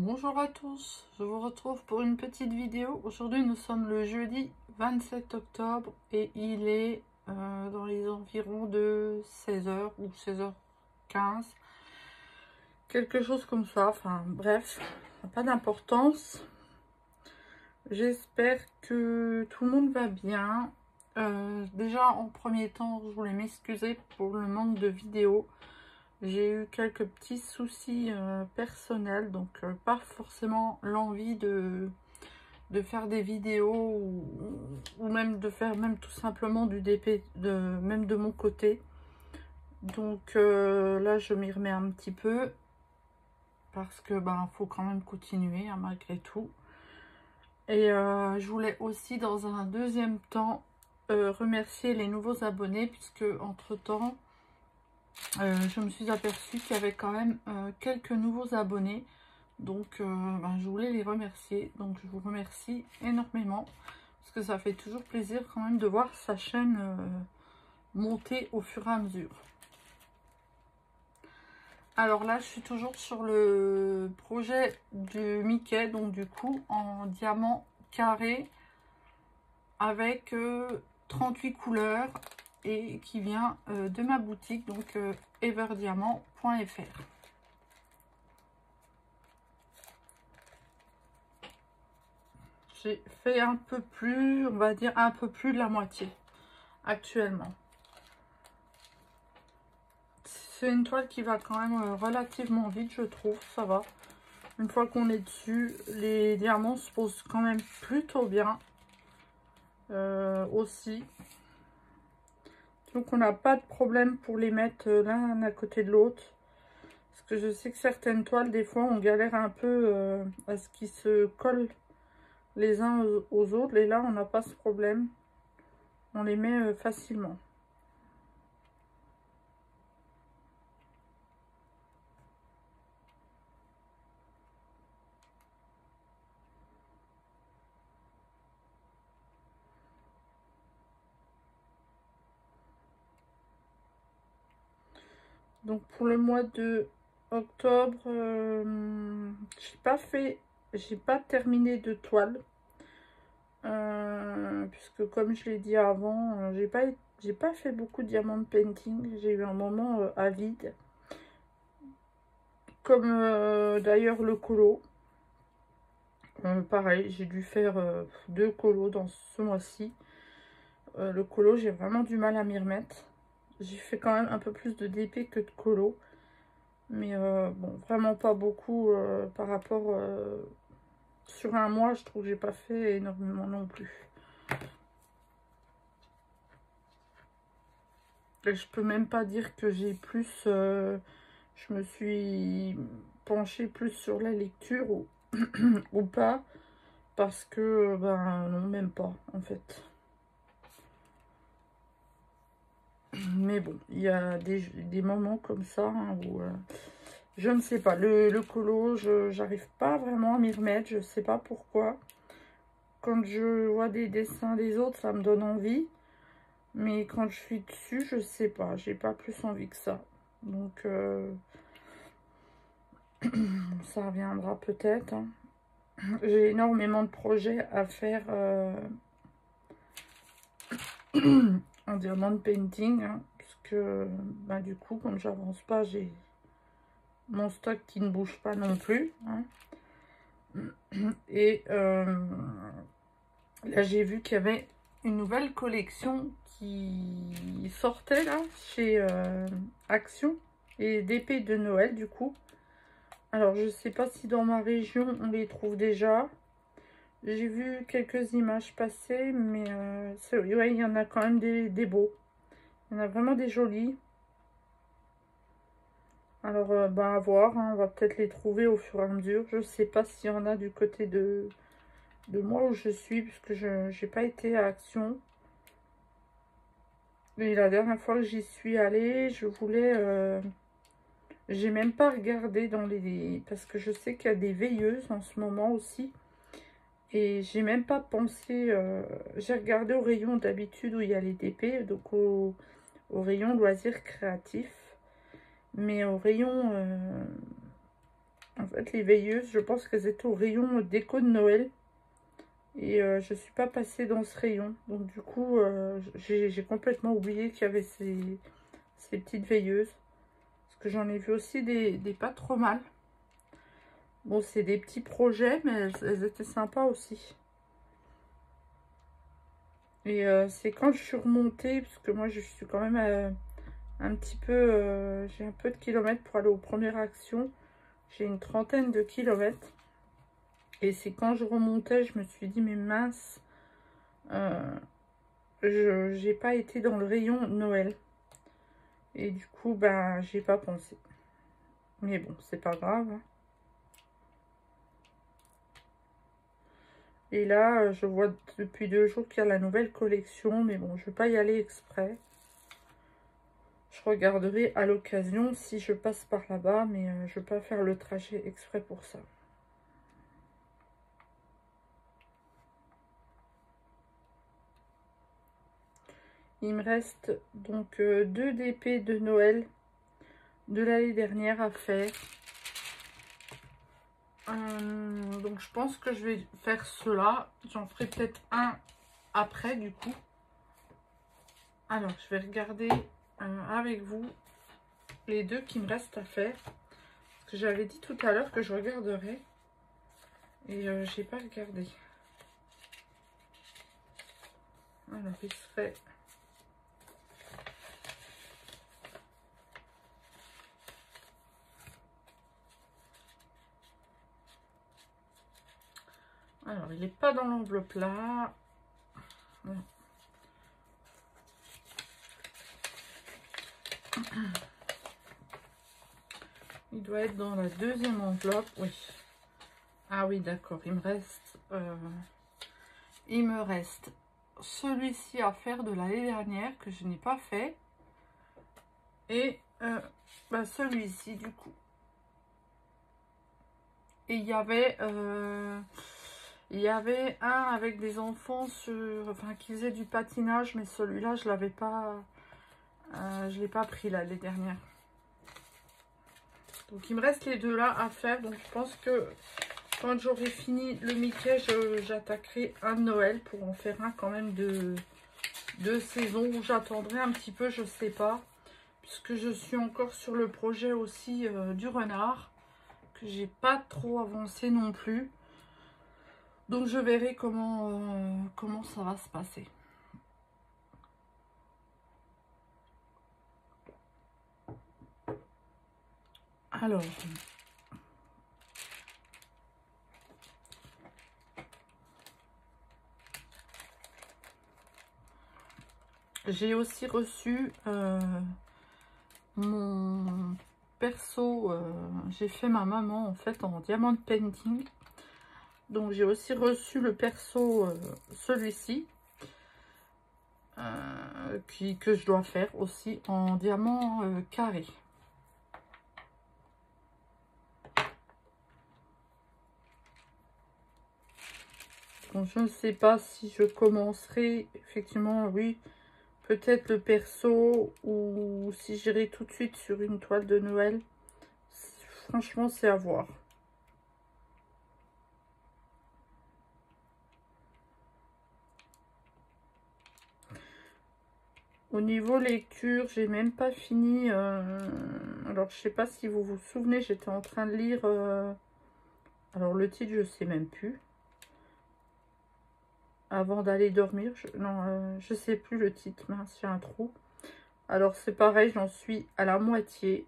Bonjour à tous, je vous retrouve pour une petite vidéo. Aujourd'hui nous sommes le jeudi 27 octobre et il est dans les environs de 16h ou 16h15. Quelque chose comme ça, enfin bref, pas d'importance. J'espère que tout le monde va bien. Déjà en premier temps, je voulais m'excuser pour le manque de vidéos. J'ai eu quelques petits soucis personnels, donc pas forcément l'envie de faire des vidéos ou même de faire même tout simplement du DP, même de mon côté. Donc là, je m'y remets un petit peu parce que faut quand même continuer hein, malgré tout. Et je voulais aussi dans un deuxième temps remercier les nouveaux abonnés puisque entre-temps, je me suis aperçue qu'il y avait quand même quelques nouveaux abonnés. Donc, je voulais les remercier. Donc, je vous remercie énormément. Parce que ça fait toujours plaisir quand même de voir sa chaîne monter au fur et à mesure. Alors là, je suis toujours sur le projet de Mickey. Donc, du coup, en diamant carré avec 38 couleurs. Et qui vient de ma boutique, donc everdiamant.fr. J'ai fait un peu plus, on va dire un peu plus de la moitié actuellement. C'est une toile qui va quand même relativement vite, je trouve, ça va. Une fois qu'on est dessus, les diamants se posent quand même plutôt bien aussi. Donc on n'a pas de problème pour les mettre l'un à côté de l'autre. Parce que je sais que certaines toiles, des fois, on galère un peu à ce qu'ils se collent les uns aux autres. Et là, on n'a pas ce problème. On les met facilement. Donc pour le mois de octobre, j'ai pas terminé de toile. Puisque comme je l'ai dit avant, j'ai pas fait beaucoup de diamant painting. J'ai eu un moment à vide. Comme d'ailleurs le colo. Pareil, j'ai dû faire 2 colos dans ce mois-ci. Le colo, j'ai vraiment du mal à m'y remettre. J'ai fait quand même un peu plus de DP que de colo. Mais bon, vraiment pas beaucoup par rapport... sur un mois, je trouve que j'ai pas fait énormément non plus. Et je peux même pas dire que j'ai plus... je me suis penchée plus sur la lecture ou pas. Parce que, non, même pas, en fait. Mais bon, il y a des moments comme ça hein, où... je ne sais pas, le colo, j'arrive pas vraiment à m'y remettre, je sais pas pourquoi. Quand je vois des dessins des autres, ça me donne envie. Mais quand je suis dessus, je sais pas, j'ai pas plus envie que ça. Donc, ça reviendra peut-être. Hein. J'ai énormément de projets à faire en diamant painting. Hein, puisque, du coup, comme j'avance pas, j'ai mon stock qui ne bouge pas non plus. Hein. Et là, j'ai vu qu'il y avait une nouvelle collection qui sortait là chez Action et d'épées de Noël du coup. Alors je sais pas si dans ma région on les trouve déjà. J'ai vu quelques images passer, mais ouais, il y en a quand même des beaux. Il y en a vraiment des jolis. Alors à voir, hein, on va peut-être les trouver au fur et à mesure. Je sais pas s'il y en a du côté de moi où je suis, puisque je n'ai pas été à Action. Et la dernière fois que j'y suis allée, je voulais... j'ai même pas regardé dans les... Parce que je sais qu'il y a des veilleuses en ce moment aussi. Et j'ai même pas pensé... j'ai regardé au rayon d'habitude où il y a les DP, donc au rayon loisirs créatifs. Mais au rayon... fait, les veilleuses, je pense qu'elles étaient au rayon déco de Noël. Et je suis pas passée dans ce rayon. Donc du coup, j'ai complètement oublié qu'il y avait ces petites veilleuses. Parce que j'en ai vu aussi des pas trop mal. Bon, c'est des petits projets, mais elles étaient sympas aussi. Et c'est quand je suis remontée, parce que moi je suis quand même un petit peu... j'ai un peu de kilomètres pour aller aux premières actions. J'ai une trentaine de kilomètres. Et c'est quand je remontais, je me suis dit, mais mince, j'ai pas été dans le rayon Noël. Et du coup, ben, j'ai pas pensé. Mais bon, c'est pas grave, hein. Et là, je vois depuis 2 jours qu'il y a la nouvelle collection. Mais bon, je vais pas y aller exprès. Je regarderai à l'occasion si je passe par là-bas. Mais je vais pas faire le trajet exprès pour ça. Il me reste donc 2 DP de Noël de l'année dernière à faire. Donc je pense que je vais faire cela. J'en ferai peut-être un après du coup. Alors je vais regarder avec vous les 2 qui me restent à faire. Parce que j'avais dit tout à l'heure que je regarderais. Et j'ai pas regardé. Alors il serait... Alors il n'est pas dans l'enveloppe là. Voilà. Il doit être dans la deuxième enveloppe, oui. Ah oui, d'accord, il me reste celui-ci à faire de l'année dernière que je n'ai pas fait. Et bah, celui-ci du coup. Et il y avait un avec des enfants qui faisaient du patinage, mais celui-là je l'avais pas, je l'ai pas pris l'année dernière. Donc il me reste les 2 là à faire. Donc je pense que quand j'aurai fini le Mickey, j'attaquerai un Noël pour en faire un quand même de saison, où j'attendrai un petit peu, je sais pas. Puisque je suis encore sur le projet aussi du renard, que j'ai pas trop avancé non plus. Donc je verrai comment ça va se passer. Alors, j'ai aussi reçu mon perso. J'ai fait ma maman en fait en diamant painting. Donc j'ai aussi reçu le perso, celui-ci, que je dois faire aussi en diamant carré. Donc je ne sais pas si je commencerai, effectivement, oui, peut-être le perso, ou si j'irai tout de suite sur une toile de Noël. Franchement, c'est à voir. Au niveau lecture, j'ai même pas fini. Alors, je sais pas si vous vous souvenez, j'étais en train de lire... alors, le titre, je sais même plus. Avant d'aller dormir. Non, je sais plus le titre. Mince, j'ai un trou. Alors, c'est pareil, j'en suis à la moitié.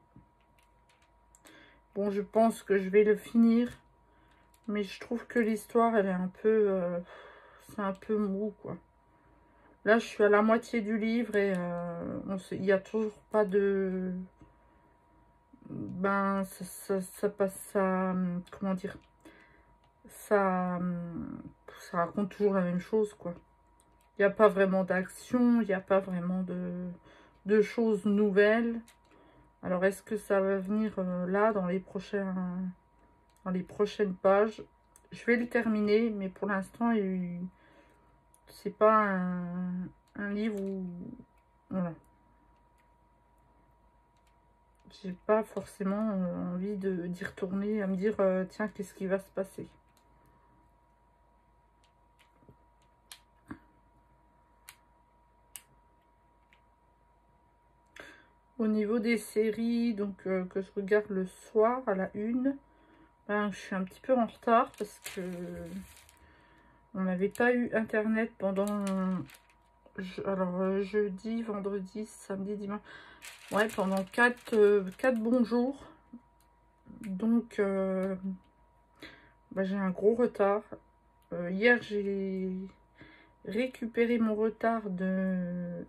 Bon, je pense que je vais le finir. Mais je trouve que l'histoire, elle est un peu... c'est un peu mou, quoi. Là, je suis à la moitié du livre et il n'y a toujours pas de... Ben, ça passe, ça... Comment dire? Ça raconte toujours la même chose, quoi. Il n'y a pas vraiment d'action, il n'y a pas vraiment de choses nouvelles. Alors, est-ce que ça va venir là, dans les prochaines pages? Je vais le terminer, mais pour l'instant, c'est pas un livre où... Voilà. j'ai pas forcément envie d'y retourner, à me dire tiens, qu'est-ce qui va se passer. Au niveau des séries, donc que je regarde le soir à la 1, ben, je suis un petit peu en retard parce que on n'avait pas eu internet pendant jeudi, vendredi, samedi, dimanche. Ouais, pendant 4 bons jours. Donc ben, j'ai un gros retard. Hier j'ai récupéré mon retard euh,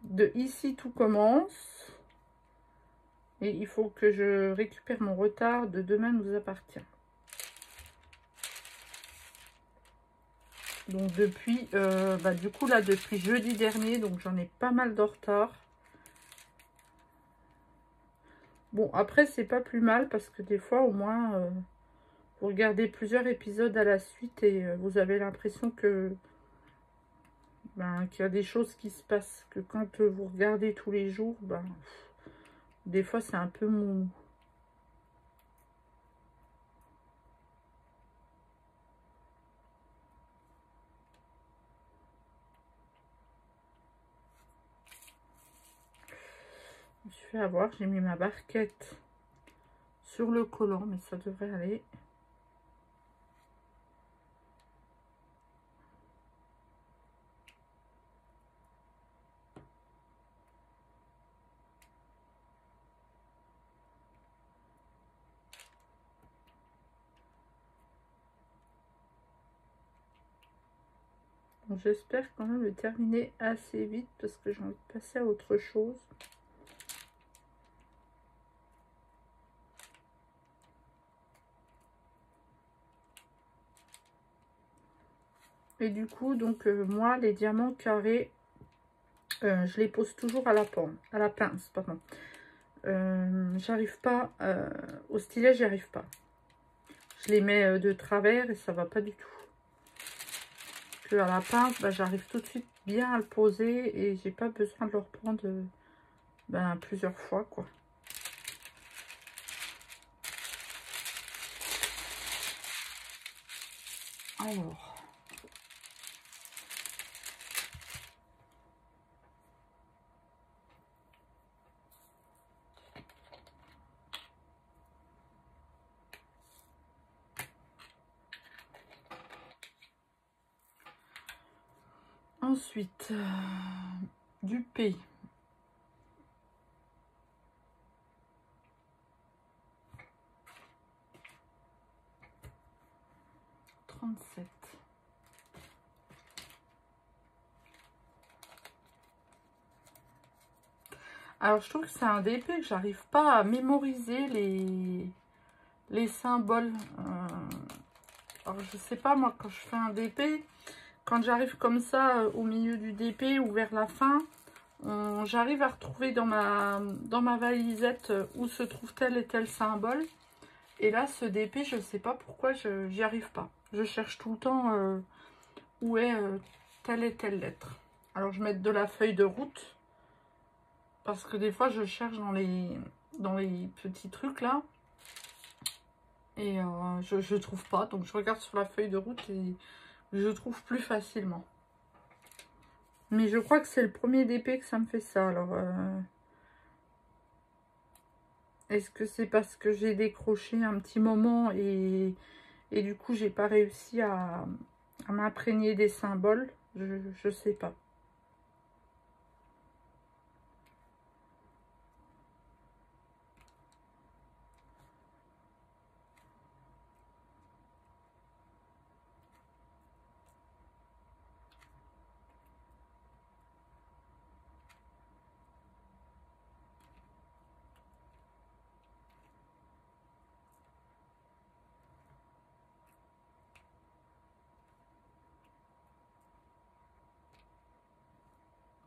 de Ici tout commence. Et il faut que je récupère mon retard de Demain nous appartient. Donc depuis, bah du coup là, depuis jeudi dernier, donc j'en ai pas mal de retard. Bon, après, c'est pas plus mal parce que des fois, au moins, vous regardez plusieurs épisodes à la suite et vous avez l'impression que ben, qu'il y a des choses qui se passent. Que quand vous regardez tous les jours, ben, des fois, c'est un peu mou. Je me suis fait avoir, j'ai mis ma barquette sur le collant, mais ça devrait aller. J'espère quand même le terminer assez vite parce que j'ai envie de passer à autre chose. Et du coup, donc moi, les diamants carrés, je les pose toujours à la pince, pardon. J'arrive pas, au stylet, j'y arrive pas. Je les mets de travers et ça va pas du tout. Que à la pince, bah, j'arrive tout de suite bien à le poser et j'ai pas besoin de le reprendre ben, plusieurs fois, quoi. Alors. Ensuite, du P. 37. Alors, je trouve que c'est un DP que j'arrive pas à mémoriser les symboles. Alors, je sais pas, moi, quand je fais un DP, quand j'arrive comme ça au milieu du DP ou vers la fin, j'arrive à retrouver dans ma valisette où se trouve tel et tel symbole. Et là, ce DP, je sais pas pourquoi j'y arrive pas. Je cherche tout le temps où est telle et telle lettre. Alors, je mets de la feuille de route. Parce que des fois, je cherche dans les petits trucs là. Et je trouve pas. Donc, je regarde sur la feuille de route et je trouve plus facilement. Mais je crois que c'est le premier DP que ça me fait ça. Alors, est-ce que c'est parce que j'ai décroché un petit moment et du coup, j'ai pas réussi à m'imprégner des symboles? Je sais pas.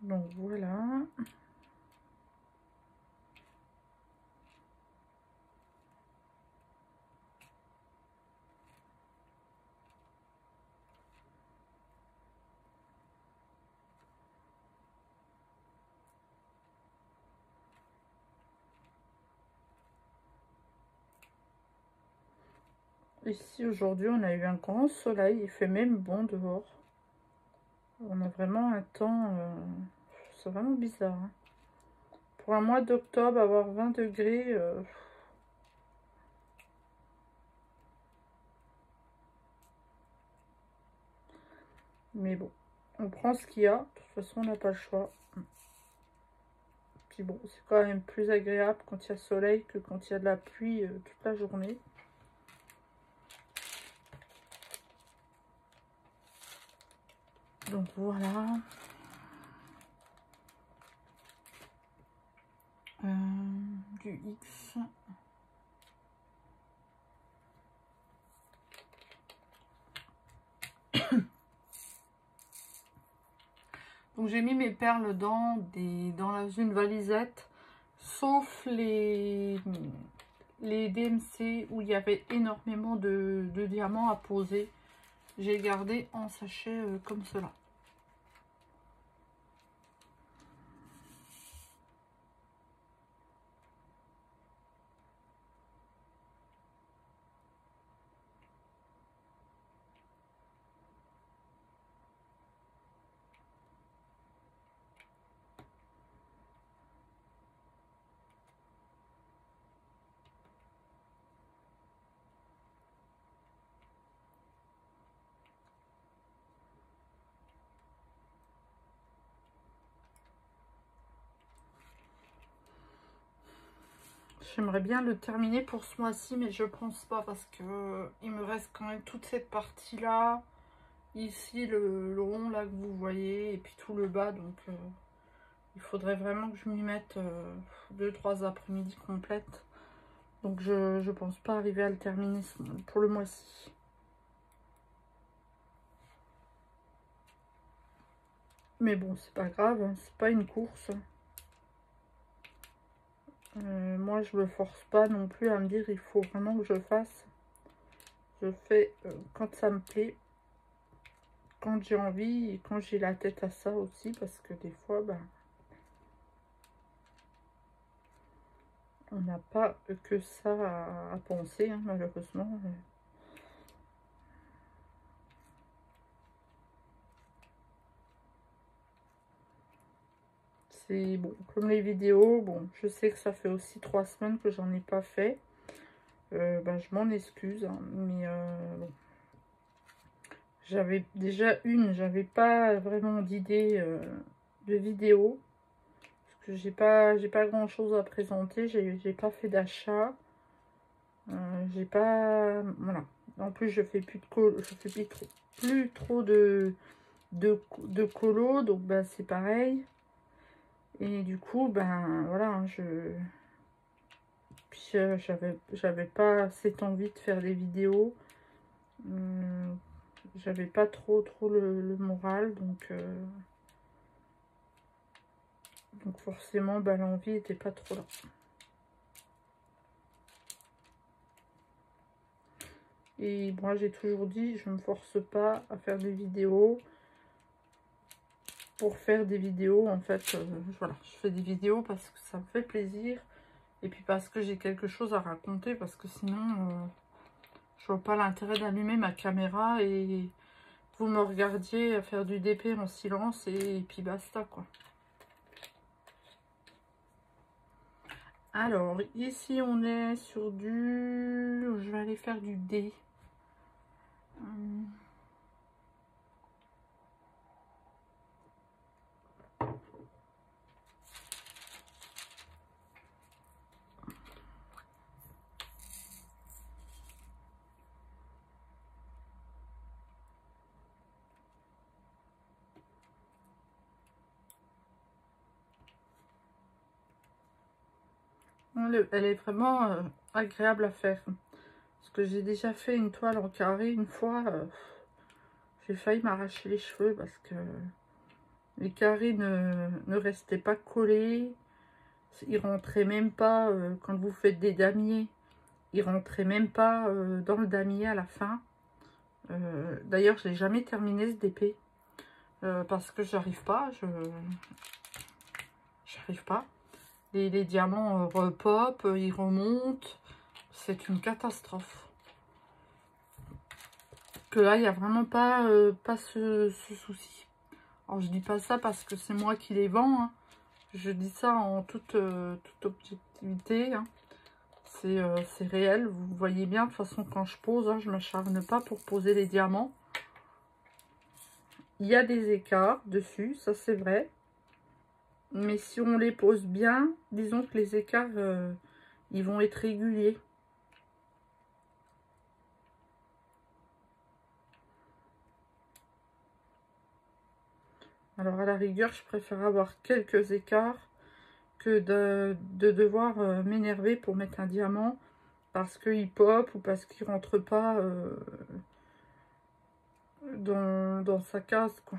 Donc, voilà. Ici, aujourd'hui, on a eu un grand soleil. Il fait même bon dehors. On a vraiment un temps... c'est vraiment bizarre. Hein. Pour un mois d'octobre, avoir 20 degrés... mais bon, on prend ce qu'il y a. De toute façon, on n'a pas le choix. Puis bon, c'est quand même plus agréable quand il y a soleil que quand il y a de la pluie toute la journée. Donc voilà. Du X. Donc j'ai mis mes perles dans une valisette, sauf les DMC où il y avait énormément de diamants à poser. J'ai gardé en sachet comme cela. J'aimerais bien le terminer pour ce mois-ci, mais je pense pas parce que il me reste quand même toute cette partie-là. Ici, le rond là que vous voyez, et puis tout le bas. Donc, il faudrait vraiment que je m'y mette 2-3 après-midi complètes. Donc, je pense pas arriver à le terminer pour le mois-ci. Mais bon, c'est pas grave, hein, c'est pas une course. Moi, je me force pas non plus à me dire il faut vraiment que je fasse. Je fais quand ça me plaît, quand j'ai envie et quand j'ai la tête à ça aussi, parce que des fois, ben, on n'a pas que ça à penser, hein, malheureusement. C'est bon, comme les vidéos, bon, je sais que ça fait aussi 3 semaines que j'en ai pas fait. Ben, je m'en excuse, hein, mais bon. J'avais déjà j'avais pas vraiment d'idée de vidéo. Parce que j'ai pas grand chose à présenter, j'ai pas fait d'achat. J'ai pas. Voilà. En plus, je fais plus de colo, je fais plus trop de colo, donc ben, c'est pareil. Et du coup, ben voilà, hein, puis j'avais pas cette envie de faire des vidéos. J'avais pas trop le moral, donc forcément, ben, l'envie était pas trop là. Et moi, j'ai toujours dit, je me force pas à faire des vidéos. Pour faire des vidéos, en fait, voilà, je fais des vidéos parce que ça me fait plaisir. Et puis parce que j'ai quelque chose à raconter, parce que sinon, je vois pas l'intérêt d'allumer ma caméra et vous me regardiez faire du DP en silence et puis basta, quoi. Alors, ici, on est sur du... Je vais aller faire du D. Elle est vraiment agréable à faire. Parce que j'ai déjà fait une toile en carré une fois. J'ai failli m'arracher les cheveux parce que les carrés ne restaient pas collés. Ils rentraient même pas, quand vous faites des damiers, ils rentraient même pas dans le damier à la fin. D'ailleurs, je n'ai jamais terminé ce DP. Parce que j'arrive pas. J'arrive pas. Les diamants repopent, ils remontent. C'est une catastrophe. que là, il n'y a vraiment pas, pas ce souci. Alors, je dis pas ça parce que c'est moi qui les vends, hein. Je dis ça en toute objectivité, hein. C'est réel, vous voyez bien. De toute façon, quand je pose, hein, je ne m'acharne pas pour poser les diamants. Il y a des écarts dessus, ça c'est vrai. Mais si on les pose bien, disons que les écarts, ils vont être réguliers. Alors à la rigueur, je préfère avoir quelques écarts que de devoir m'énerver pour mettre un diamant parce qu'il pop ou parce qu'il rentre pas dans sa case, quoi.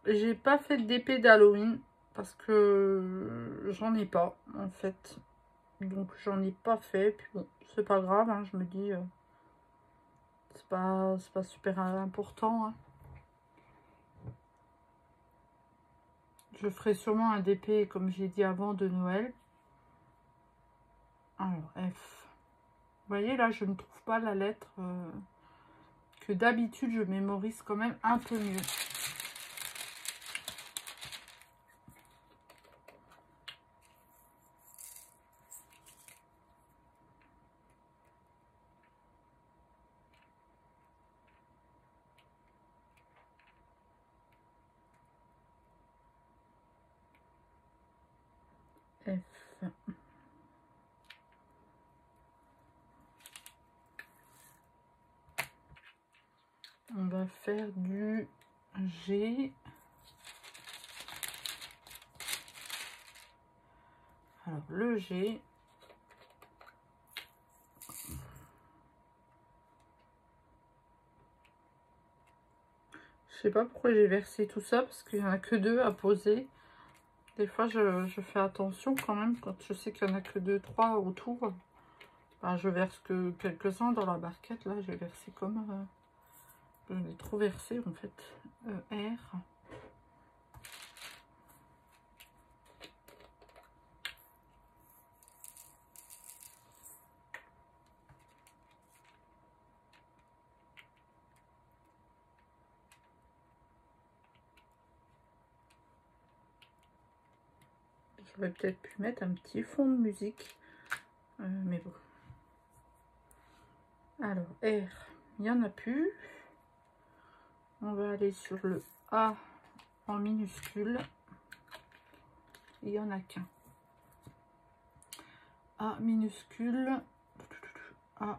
J'ai pas fait d'épée d'Halloween parce que j'en ai pas en fait. Donc j'en ai pas fait. Puis bon, c'est pas grave, hein, je me dis c'est pas super important, hein. Je ferai sûrement un d'épée comme j'ai dit avant de Noël. Alors F. Vous voyez là, je ne trouve pas la lettre que d'habitude je mémorise quand même un peu mieux. F. On va faire du G. Alors le G. Je sais pas pourquoi j'ai versé tout ça parce qu'il n'y en a que deux à poser. Des fois je fais attention quand même quand je sais qu'il n'y en a que deux, trois autour. Ben, je verse que quelques-uns dans la barquette. Là j'ai versé comme... je l'ai trop versé en fait. R. J'aurais peut-être pu mettre un petit fond de musique. Mais bon. Alors, R, il n'y en a plus. On va aller sur le A en minuscule. Il n'y en a qu'un. A minuscule. A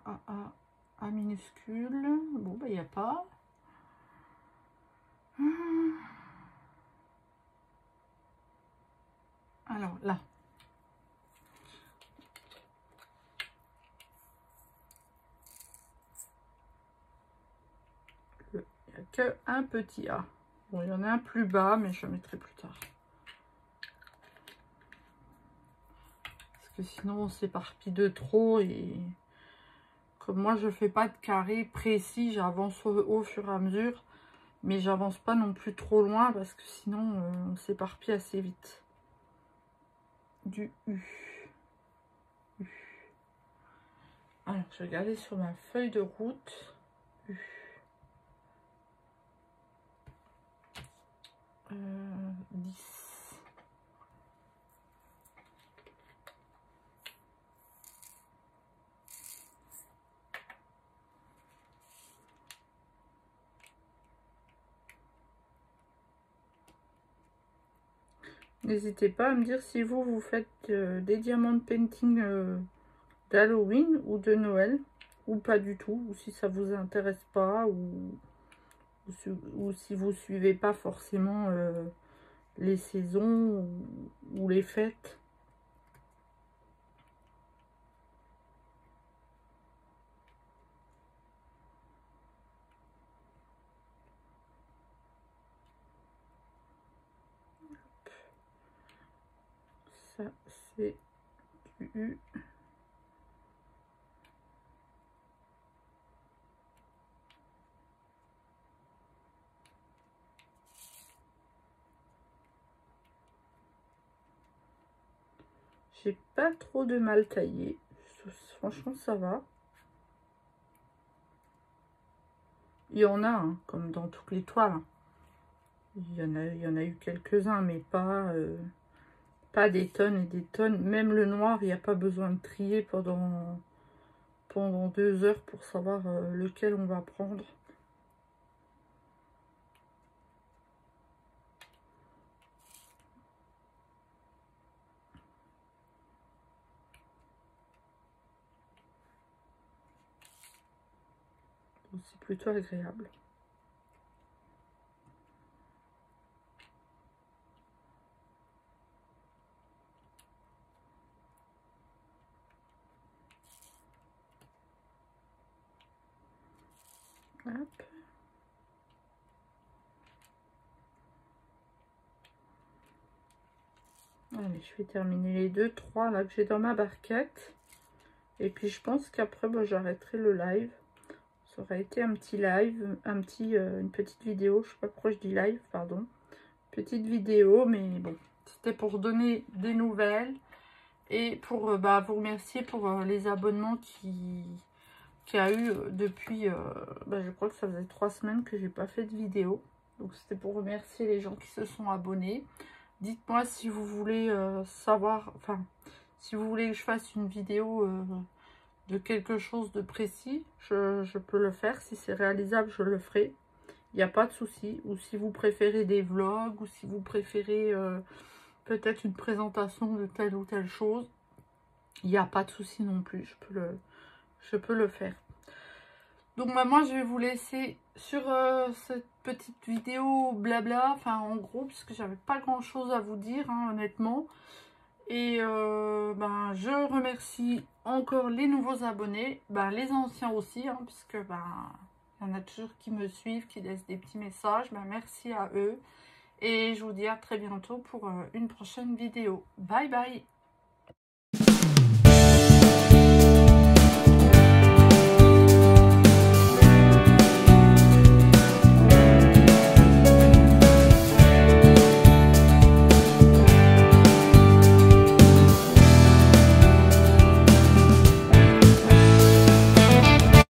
minuscule. Bon, bah, il n'y a pas. Alors, là. Il n'y a qu'un petit A. Bon, il y en a un plus bas, mais je le mettrai plus tard. Parce que sinon, on s'éparpille de trop. Et comme moi, je fais pas de carré précis, j'avance au fur et à mesure. Mais j'avance pas non plus trop loin parce que sinon, on s'éparpille assez vite. Du U. Alors, je vais regarder sur ma feuille de route. U. 10. N'hésitez pas à me dire si vous faites des diamants de painting d'Halloween ou de Noël, ou pas du tout, ou si ça vous intéresse pas, ou si vous suivez pas forcément les saisons ou les fêtes. Ça, c'est du U. J'ai pas trop de mal taillé. Franchement, ça va. Il y en a, hein, comme dans toutes les toiles. Il y en a eu quelques-uns, mais pas des tonnes et des tonnes. Même le noir, il n'y a pas besoin de trier pendant 2 heures pour savoir lequel on va prendre. C'est plutôt agréable. Hop. Allez, je vais terminer les 2-3 là que j'ai dans ma barquette. Et puis je pense qu'après, bah, j'arrêterai le live. Ça aurait été un petit live, une petite vidéo. Je sais pas pourquoi je dis live, pardon. Petite vidéo, mais bon, c'était pour donner des nouvelles. Et pour bah, vous remercier pour les abonnements qu'il y a eu depuis, bah, je crois que ça faisait 3 semaines que j'ai pas fait de vidéo. Donc c'était pour remercier les gens qui se sont abonnés. Dites-moi si vous voulez savoir, enfin, si vous voulez que je fasse une vidéo de quelque chose de précis, je peux le faire. Si c'est réalisable, je le ferai. Il n'y a pas de souci. Ou si vous préférez des vlogs, ou si vous préférez peut-être une présentation de telle ou telle chose, il n'y a pas de souci non plus. Je peux le faire. Donc bah, moi, je vais vous laisser sur cette petite vidéo blabla, enfin en gros, puisque j'avais pas grand-chose à vous dire, hein, honnêtement. Et ben, je remercie encore les nouveaux abonnés, ben, les anciens aussi, hein, puisque ben, il y en a toujours qui me suivent, qui laissent des petits messages. Ben, merci à eux. Et je vous dis à très bientôt pour une prochaine vidéo. Bye bye!